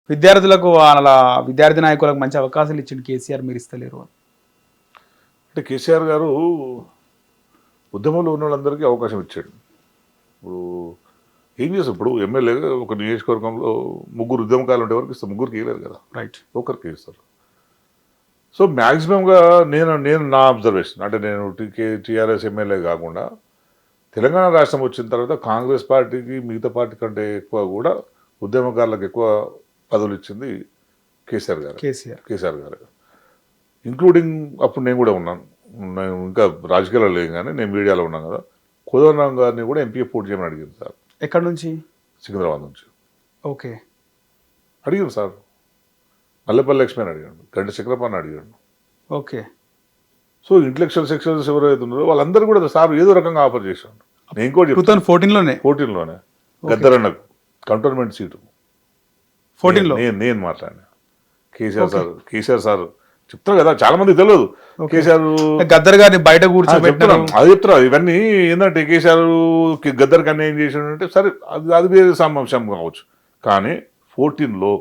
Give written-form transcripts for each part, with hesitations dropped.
విద్యార్థులకు వాళ్ళ విద్యార్థి నాయకులకు మంచి అవకాశాలు ఇచ్చిండు కేసీఆర్, మీరు ఇస్తలేరు అని. అంటే కేసీఆర్ గారు ఉద్యమంలో ఉన్న వాళ్ళందరికీ అవకాశం ఇచ్చాడు. ఇప్పుడు ఏం చేస్తాం, ఇప్పుడు ఎమ్మెల్యేగా ఒక నియోజకవర్గంలో 3 ఉద్యమకాలు ఉంటే ఎవరికి ఇస్తారు? 3కి ఇవ్వలేరు కదా, రైట్. ఒకరికి ఇస్తారు. సో మ్యాక్సిమంగా నేను నా అబ్జర్వేషన్ అంటే నేను టీఆర్ఎస్ ఎమ్మెల్యే కాకుండా తెలంగాణ రాష్ట్రం వచ్చిన తర్వాత కాంగ్రెస్ పార్టీకి మిగతా పార్టీ కంటే ఎక్కువ కూడా ఉద్యమకారులకు ఎక్కువ పదవులు ఇచ్చింది కేసీఆర్ గారు ఇంక్లూడింగ్ అప్పుడు నేను కూడా ఉన్నాను. నేను ఇంకా రాజకీయాల్లో లేను కానీ నేను మీడియాలో ఉన్నాను కదా. కోదండరాం గారిని కూడా ఎంపీ పోటీ చేయమని అడిగింది సార్. ఎక్కడి నుంచి? సికింద్రాబాద్ నుంచి. ఓకే. అడిగాను సార్. మల్లెపల్లి లక్ష్మణ్ అడిగాడు, గంట చక్రపాణి అడిగాడు. ఓకే. సో ఇంటలెక్చువల్ సెక్షన్స్ ఎవరైతే ఉన్నారో వాళ్ళందరూ కూడా సార్ ఏదో రకంగా ఆఫర్ చేశాడు. నేను ఇంకోటి 2014లోనే గద్దరన్నకు కంటోన్మెంట్ సీటు 14లో నేను మాట్లాడినా. కేసీఆర్ సార్ చెప్తారు కదా, చాలా మంది తెలియదు. కేసీఆర్ గద్దర్ గారిని బయట కూర్చోబెట్టారు, అది చెప్తారు. ఇవన్నీ ఏంటంటే కేసీఆర్ గద్దర్కి అన్యాయం చేసాడంటే సరే అది వేరే అంశం కావచ్చు. కానీ 14లో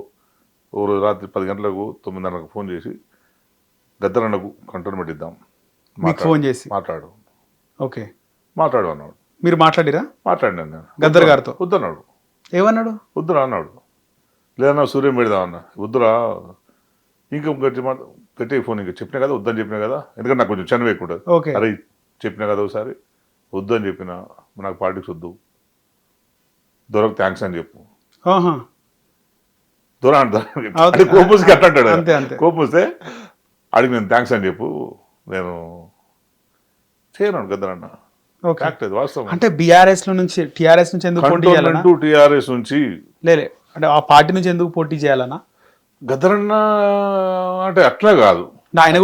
ఓ రోజు రాత్రి 10 గంటలకు 9:30కు ఫోన్ చేసి గద్దరన్నకు కంటోన్మెంట్ ఇద్దాం, ఫోన్ చేసి మాట్లాడు. ఓకే, మాట్లాడు అన్నాడు. మీరు మాట్లాడిరా? మాట్లాడినాను నేను గద్దర్ గారితో. వద్దన్నాడు. ఏమన్నాడు? వద్దురా అన్నాడు. లేదన్నా సూర్యం పెడదాం అన్న. వద్దురా, ఇంకా గట్టి ఫోన్ ఇంకా చెప్పినా కదా, వద్దని చెప్పినా కదా. ఎందుకంటే నాకు కొంచెం చనివి ఎక్కువ ఉంటుంది. అరే చెప్పినా కదా ఒకసారి, వద్దని చెప్పిన నాకు పార్టీకి వద్దు, దొరకు థ్యాంక్స్ అని చెప్పు. దొర అంటే కోపూసి అట్లంటాడు. కోపూస్తే అడిగి నేను థ్యాంక్స్ అని చెప్పు, నేను చేయను గద్దరన్న. వాస్తవం. అంటే బీఆర్ఎస్ నుంచి టీఆర్ఎస్ నుంచి ఎందుకు పోటీ చేయాలన్నా? టీఆర్ఎస్ నుంచి లేలే, అంటే ఆ పార్టీ నుంచి ఎందుకు పోటీ చేయాలన్నా? గద్దరన్న అంటే అట్లా కాదు, ఆయన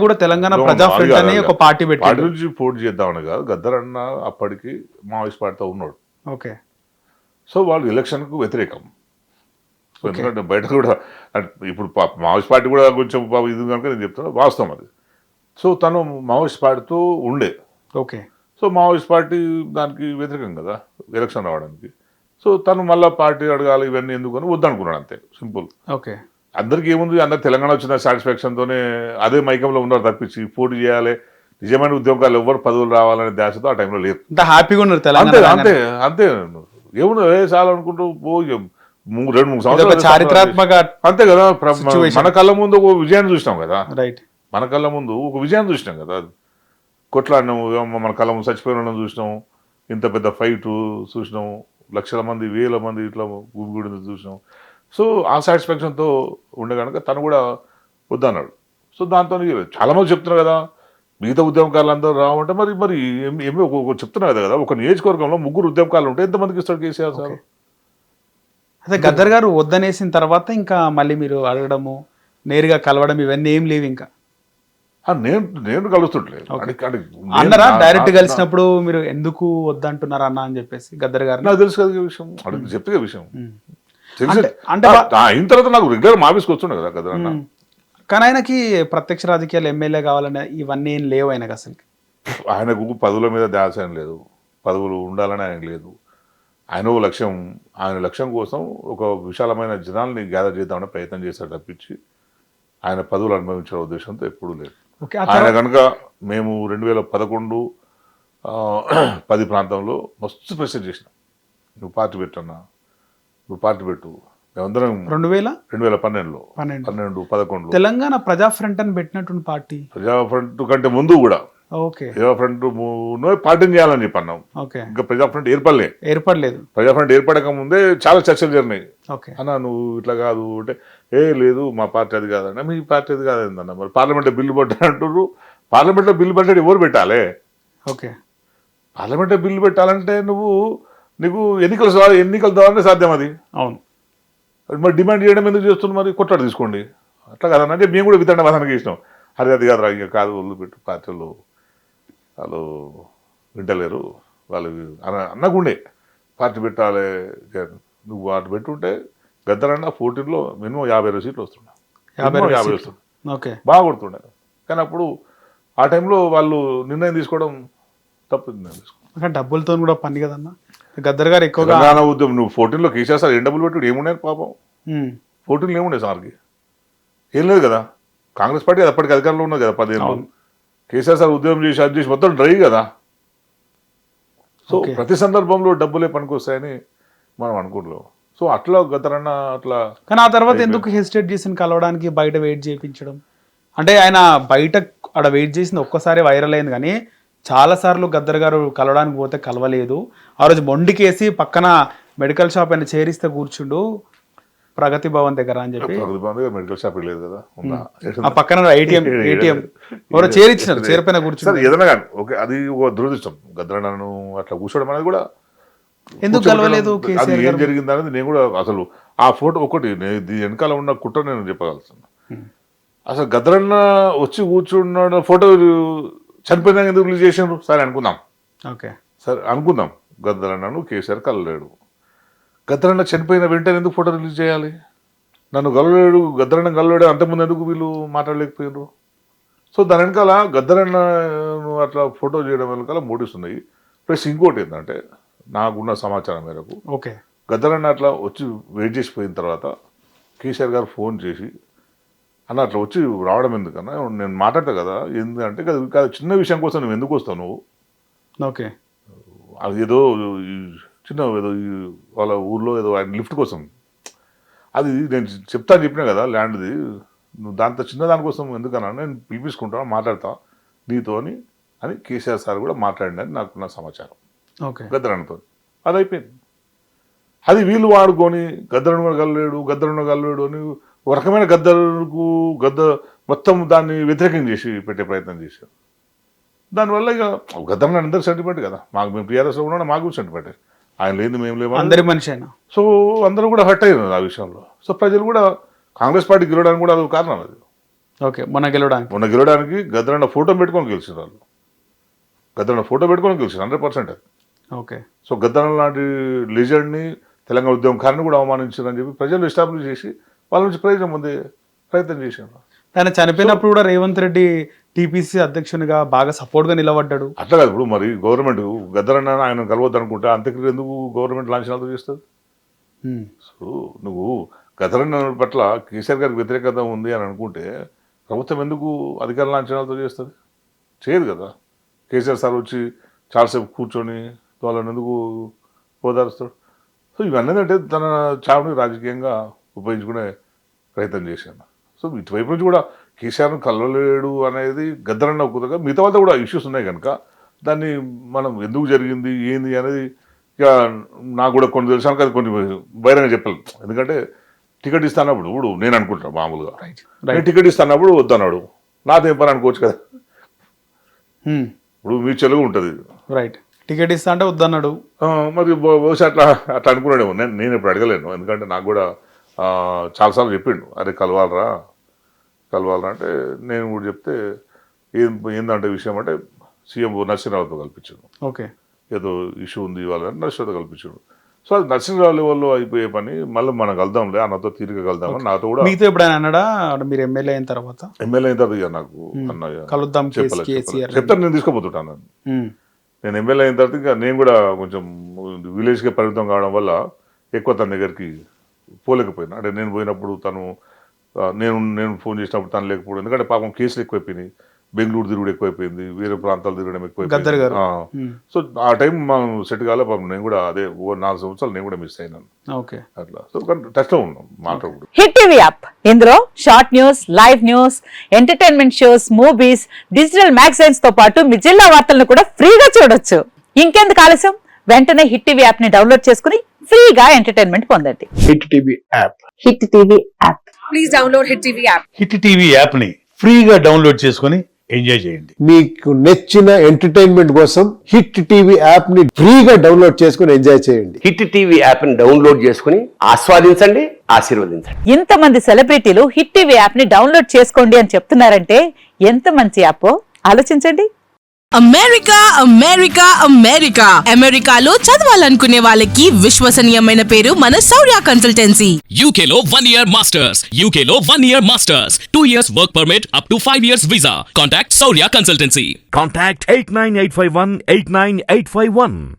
కూడా తెలంగాణ ప్రజా ఫ్రంట్ అనే ఒక పార్టీ పెట్టి పార్టీ నుంచి పోటీ చేద్దామని కాదు. గద్దరన్న అప్పటికి మావోయిస్ట్ పార్టీతో ఉన్నాడు. ఓకే. సో వాళ్ళు ఎలక్షన్కు వ్యతిరేకం. సో ఎందుకంటే బయట కూడా ఇప్పుడు మావోయిస్ట్ పార్టీ కూడా కొంచెం ఇది కనుక నేను చెప్తాను, వాస్తవం అది. సో తను మావోయిస్ట్ పార్టీతో ఉండే. ఓకే. సో మావోయిస్ట్ పార్టీ దానికి వ్యతిరేకం కదా ఎలక్షన్ రావడానికి. సో తను మళ్ళీ పార్టీ అడగాలి ఇవన్నీ ఎందుకు అని వద్దనుకున్నాడు, అంతే సింపుల్. ఓకే. అందరికి ఏముంది, అందరు తెలంగాణ వచ్చిన సాటిస్ఫాక్షన్తోనే అదే మైకంలో ఉన్నారు తప్పించి పోటీ చేయాలి, నిజమైన ఉద్యోగాలు ఎవరు పదవులు రావాలనే ధ్యాసతో ఆ టైంలో లేరు. హ్యాపీగా ఉన్నారు అంతే అంతే. ఏమున్నా చాలా అనుకుంటూ 2-3 సంవత్సరాలు చారిత్రాత్మక అంతే కదా. మన కళ్ళ ముందు ఒక విజయాన్ని చూసినాం కదా, రైట్. మన కళ్ళ ముందు ఒక విజయాన్ని చూసినాం కదా. కొట్లాడినాము, మన కళ్ళ ముందు చచ్చిపోయిన చూసినాము, ఇంత పెద్ద ఫైట్ చూసినాము, లక్షల మంది 1000 మంది ఇట్లా గుడి చూసినాం. సో ఆ సాటిస్ఫాక్షన్తో ఉండే కనుక తను కూడా వద్దన్నాడు. సో దాంతో చాలా మంది చెప్తున్నారు కదా, మిగతా ఉద్యమకారులు అందరూ రావంటే మరి ఏమి చెప్తున్నారు కదా, ఒక నియోజకవర్గంలో 3 ఉద్యమకారులు ఉంటే ఎంతమందికి ఇస్తాడు కేసీఆర్ సార్? అదే గద్దర్ గారు వద్దనేసిన తర్వాత ఇంకా మళ్ళీ మీరు అడగడము, నేరుగా కలవడం ఇవన్నీ ఏం లేవు ఇంకా? నేను కలుస్తుంటలేదు అన్నారా? డైరెక్ట్ కలిసినప్పుడు మీరు ఎందుకు వద్దంటున్నారా అన్న అని చెప్పేసి గద్దర్ గారు? నాకు తెలుసు కదా విషయం, చెప్పే విషయం అంటే అయిన తర్వాత నాకు రెగ్యులర్ ఆఫీస్కి వస్తుండే కదా గద్దర్ అన్న. కానీ ఆయనకి ప్రత్యక్ష రాజకీయాలు ఎమ్మెల్యే కావాలనే ఇవన్నీ ఏం లేవు ఆయనకు అసలు. ఆయనకు పదవుల మీద ధ్యాస ఏం లేదు, పదవులు ఉండాలని ఆయనకు లేదు. ఆయన లక్ష్యం, ఆయన లక్ష్యం కోసం ఒక విశాలమైన జనాల్ని గ్యాదర్ చేద్దామని ప్రయత్నం చేశాడు తప్పించి ఆయన పదవులు అనుభవించే ఉద్దేశంతో ఎప్పుడూ లేదు. ఆయన కనుక మేము 2011-10 ప్రాంతంలో మస్తు ప్రెషర్ చేసినాం, నువ్వు పార్టీ పెట్టన్నా, నువ్వు పార్టీ పెట్టు. మేమందరం 2012లో 12-11 తెలంగాణ ప్రజా ఫ్రంట్ అని పెట్టినటువంటి పార్టీ. ప్రజా ఫ్రంట్ కంటే ముందు కూడా ప్రజా ఫ్రంట్ పార్టీని చేయాలని చెప్పి అన్నాం. ఇంకా ప్రజా ఫ్రంట్ ఏర్పడలేదు. ప్రజా ఫ్రంట్ ఏర్పడక ముందే చాలా చర్చలు జరిగినాయి. అన్నా నువ్వు ఇట్లా కాదు అంటే, లేదు మా పార్టీ అది కాదన్నా. మీ పార్టీ అది కాదన్నా, మరి పార్లమెంట్లో బిల్లు పెట్టాలంటారు. పార్లమెంట్లో బిల్లు పెట్టాడు ఎవరు పెట్టాలి? పార్లమెంట్లో బిల్లు పెట్టాలంటే నీకు ఎన్నికల ద్వారానే సాధ్యం అది. అవును. మరి డిమాండ్ చేయడం ఎందుకు చేస్తున్నాం? మరి కొట్లాడు తీసుకోండి. అట్లా కాదన్నా అంటే మేము కూడా వితండ వాదనకి ఇచ్చినాం. అది కాదు రా, ఇంకా కాదు ఒళ్ళు పెట్టు, పార్టీలో వాళ్ళు వింటలేరు, వాళ్ళు అన్నకుండే పార్టీ పెట్టాలి. నువ్వు పార్టీ పెట్టుంటే గద్దరన్న 14లో మినిమం 52 సీట్లు వస్తుండే, 50 వస్తుండే, బాగా కొడుతుండే. కానీ అప్పుడు ఆ టైంలో వాళ్ళు నిర్ణయం తీసుకోవడం తప్పింది. డబ్బులతో కూడా పని కదన్నా గద్దర్ గారు ఎక్కువగా ఉద్యమం. నువ్వు 14లో కేసీఆర్ సార్ ఏం డబ్బులు పెట్టి ఏమున్నాయి పాపం. పోటీలు ఏముండే సార్కి, ఏం లేదు కదా. కాంగ్రెస్ పార్టీ అప్పటికి అధికారంలో ఉన్నది కదా 10 ఏళ్ళు. కేసీఆర్ సార్ ఉద్యమం చేసి అది చేసి మొత్తం డ్రై కదా. సో ప్రతి సందర్భంలో డబ్బులే పనికొస్తాయని మనం అనుకుంటున్నాం. సో అట్లా గతరన్న అట్లా. కానీ ఆ తర్వాత ఎందుకు హెసిటేట్ చేసిన కలవడానికి, బయట వెయిట్ చేయించడం? అంటే ఆయన బయట అక్కడ వెయిట్ చేసింది ఒక్కసారి వైరల్ అయింది, కానీ చాలా సార్లు గద్దర్ గారు కలవడానికి పోతే కలవలేదు. ఆ రోజు మొండికేసి పక్కన మెడికల్ షాప్ అయినా చేరిస్తే కూర్చుండు ప్రగతి భవన్ దగ్గర అని చెప్పి. మెడికల్ షాప్ లేదు కదా, ఆ పక్కన ఏటీఎం ఎవరో చేరిచ్చినారు, చేరిపోయిన కూర్చున్నారు. ఏదైనా కానీ ఓకే, అది ఒక దురదృష్టం. గద్దరన్నను అట్లా కూర్చోవడం అనేది కూడా ఎందుకు కలవలేదు? అది ఏం జరిగింది అనేది నేను కూడా అసలు ఆ ఫోటో ఒకటి వెనకాల ఉన్న కుట్ర నేను చెప్పగలుగుతున్నా. అసలు గద్దరన్న వచ్చి కూర్చున్నాడు, ఫోటో చనిపోయినా ఎందుకు రిలీజ్ చేసినారు? సరే అనుకుందాం, ఓకే సరే అనుకుందాం. గద్దరన్నను కేసీఆర్ కలలేడు. గద్దరన్న చనిపోయిన వెంటనే ఎందుకు ఫోటో రిలీజ్ చేయాలి? నన్ను గలలేడు, గద్దరన్న గలలేడు అంతకుముందు ఎందుకు వీళ్ళు మాట్లాడలేకపోయారు? సో దాని వెనకాల గద్దరన్న అట్లా ఫోటో చేయడం వెనకాల మోటివ్స్ ఉన్నాయి. ప్లస్ ఇంకోటి ఏంటంటే నాకున్న సమాచారం మేరకు ఓకే గద్దరన్న అట్లా వచ్చి వెయిట్ చేసిపోయిన తర్వాత కేసీఆర్ గారు ఫోన్ చేసి అన్న అట్లా వచ్చి రావడం ఎందుకన్నా, నేను మాట్లాడతా కదా, ఎందుకంటే చిన్న విషయం కోసం నువ్వు ఎందుకు వస్తావు నువ్వు? ఓకే అది ఏదో చిన్న ఏదో వాళ్ళ ఊర్లో ఏదో ఆయన లిఫ్ట్ కోసం, అది నేను చెప్పినా కదా ల్యాండ్ది, నువ్వు దాంతో చిన్న దానికోసం ఎందుకన్నా నేను పిలిపించుకుంటా మాట్లాడతా నీతో అని కేసీఆర్ సార్ కూడా మాట్లాడినని నాకు సమాచారం. ఓకే గద్దరన్నతో అది అయిపోయింది. అది వీళ్ళు వాడుకొని గద్దరన్న గల్లలేడు అని ఒక రకమైన గద్దర్ మొత్తం దాన్ని వ్యతిరేకం చేసి పెట్టే ప్రయత్నం చేశారు. దానివల్ల ఇక గద్దరన్న అందరు సెంటిమెంట్ కదా, మేము టీఆర్ఎస్లో కూడా మాకు సెంటిమెంట్, ఆయన లేదు మేము లేము, అందరి మనిషి అయినా. సో అందరూ కూడా హర్ట్ అయ్యారు ఆ విషయంలో. సో ప్రజలు కూడా కాంగ్రెస్ పార్టీ గెలవడానికి కూడా అది కారణం. అది ఓకే మొన్న గెలవడానికి గద్దరన్న ఫోటో పెట్టుకొని గెలిచారు వాళ్ళు. గద్దరన్న ఫోటో పెట్టుకొని గెలిచారు 100%. అది ఓకే. సో గద్దరన్న లాంటి లెజెండ్ని, తెలంగాణ ఉద్యమకారిని కూడా అవమానించారని చెప్పి ప్రజలు ఎస్టాబ్లిష్ చేసి వాళ్ళ నుంచి ప్రయోజనం పొందే ప్రయత్నం చేశారు. ఆయన చనిపోయినప్పుడు కూడా రేవంత్ రెడ్డి టీపీసీ అధ్యక్షునిగా బాగా సపోర్ట్గా నిలబడ్డాడు. అట్లా కాదు, ఇప్పుడు మరి గవర్నమెంట్ గద్దరన్న ఆయన కలవద్దు అనుకుంటే అంత్యక్రియ ఎందుకు గవర్నమెంట్ లాంఛనాలతో చేస్తుంది? సో నువ్వు గద్దరన్న పట్ల కేసీఆర్ గారికి వ్యతిరేకత ఉంది అని అనుకుంటే ప్రభుత్వం ఎందుకు అధికార లాంఛనాలతో చేస్తుంది? చేయదు కదా. కేసీఆర్ సార్ వచ్చి చాలాసేపు కూర్చొని వాళ్ళని ఎందుకు ఓదారుస్తాడు? సో ఇవన్నీ అంటే తన చావుని రాజకీయంగా ఉపయోగించుకునే ప్రయత్నం చేశాను. సో ఇటువైపు నుంచి కూడా కేసీఆర్ను కలవలేడు అనేది గద్దరన్న ఒక్కగా, మిగతా వాళ్ళతో కూడా ఇష్యూస్ ఉన్నాయి కనుక దాన్ని మనం ఎందుకు జరిగింది ఏంది అనేది ఇక నాకు కూడా కొన్ని తెలుసాను కదా, కొన్ని బహిరంగ చెప్పాలి. ఎందుకంటే టికెట్ ఇస్తానప్పుడు ఇప్పుడు నేను అనుకుంటున్నాను మామూలుగా, నేను టికెట్ ఇస్తానప్పుడు వద్దన్నాడు, నాదేం పని అనుకోవచ్చు కదా. ఇప్పుడు మీ చెలుగు ఉంటుంది, రైట్, టికెట్ ఇస్తా అంటే వద్దన్నాడు, మరి బహుశా అట్లా అనుకున్నాడేమో. నేను ఇప్పుడు అడగలేను, ఎందుకంటే నాకు కూడా చాలాసార్లు చెప్పిండు, అరే కలవాలరా అంటే నేను కూడా చెప్తే ఏందంటే విషయం అంటే సీఎం నరసింహరావుతో కల్పించాడు. ఓకే, ఏదో ఇష్యూ ఉంది వాళ్ళని నరసింహరావుతో కల్పించాడు. సో అది నరసింహరావు లెవెల్లో అయిపోయే పని, మళ్ళీ మనం కలుద్దాంలే అన్నతో తీరిక కలుద్దామని నాతో కూడా. మీతో ఎప్పుడైనా అన్నాడా మీరు ఎమ్మెల్యే అయిన తర్వాత? ఎమ్మెల్యే అయిన తర్వాత ఇక నాకు అన్నయ్య కలుద్దాం చెప్తాను, నేను తీసుకుపోతుంటాను. నేను ఎమ్మెల్యే అయిన తర్వాత ఇంకా నేను కూడా కొంచెం విలేజ్కే పరిమితం కావడం వల్ల ఎక్కువ తన దగ్గరికి పోలేకపోయినా. అంటే నేను పోయినప్పుడు తను నేను ఫోన్ చేసినప్పుడు తను లేకపోవడం, ఎందుకంటే పాపం కేసులు ఎక్కువైపోయినాయి, బెంగళూరు తిరుగుడు ఎక్కువైపోయింది, వేరే ప్రాంతాలు తిరగడం ఎక్కువైపోయింది. సో ఆ టైం మనం సెట్ కాలే పాపం. నేను కూడా అదే 4 సంవత్సరాలు నేను కూడా మిస్ అయినాను. అట్లా సో టచ్ లో ఉన్నాం మాట్లాడు. హిట్ టీవీ యాప్, ఇందులో short news, live news, entertainment shows, movies, digital magazines తో పాటు మీ జిల్లా వార్తలను కూడా ఫ్రీగా చూడొచ్చు. ఇంకెందుకు ఆలస్యం, వెంటనే హిట్ టీవీ యాప్ ని డౌన్లోడ్ చేసుకుని ఫ్రీగా ఎంటర్టైన్మెంట్ పొందండి. Hit TV app, hit TV app, please download hit TV app. Hit TV app ని ఫ్రీగా డౌన్లోడ్ చేసుకుని ఎంజాయ్ చేయండి. మీకు నచ్చిన ఎంటర్టైన్మెంట్ కోసం హిట్ టీవీ యాప్ ని ఫ్రీగా డౌన్లోడ్ చేసుకుని ఎంజాయ్ చేయండి. హిట్ టీవీ యాప్ ని డౌన్లోడ్ చేసుకుని ఆస్వాదించండి, ఆశీర్వదించండి. ఇంతమంది సెలబ్రిటీలు హిట్ టీవీ యాప్ ని డౌన్లోడ్ చేసుకోండి అని చెప్తున్నారంటే ఎంత మంచి యాప్ ఆలోచించండి. అమెరికా అమెరికా అమెరికా అమెరికాలో చదవాలనుకునే వాళ్ళకి విశ్వసనీయమైన పేరు మన శౌర్య కన్సల్టెన్సీ. UK లో 1 year masters, UK లో 1 year masters, 2 years work permit up to 5 years visa. Contact Saurya Consultancy. Contact 89851 89851.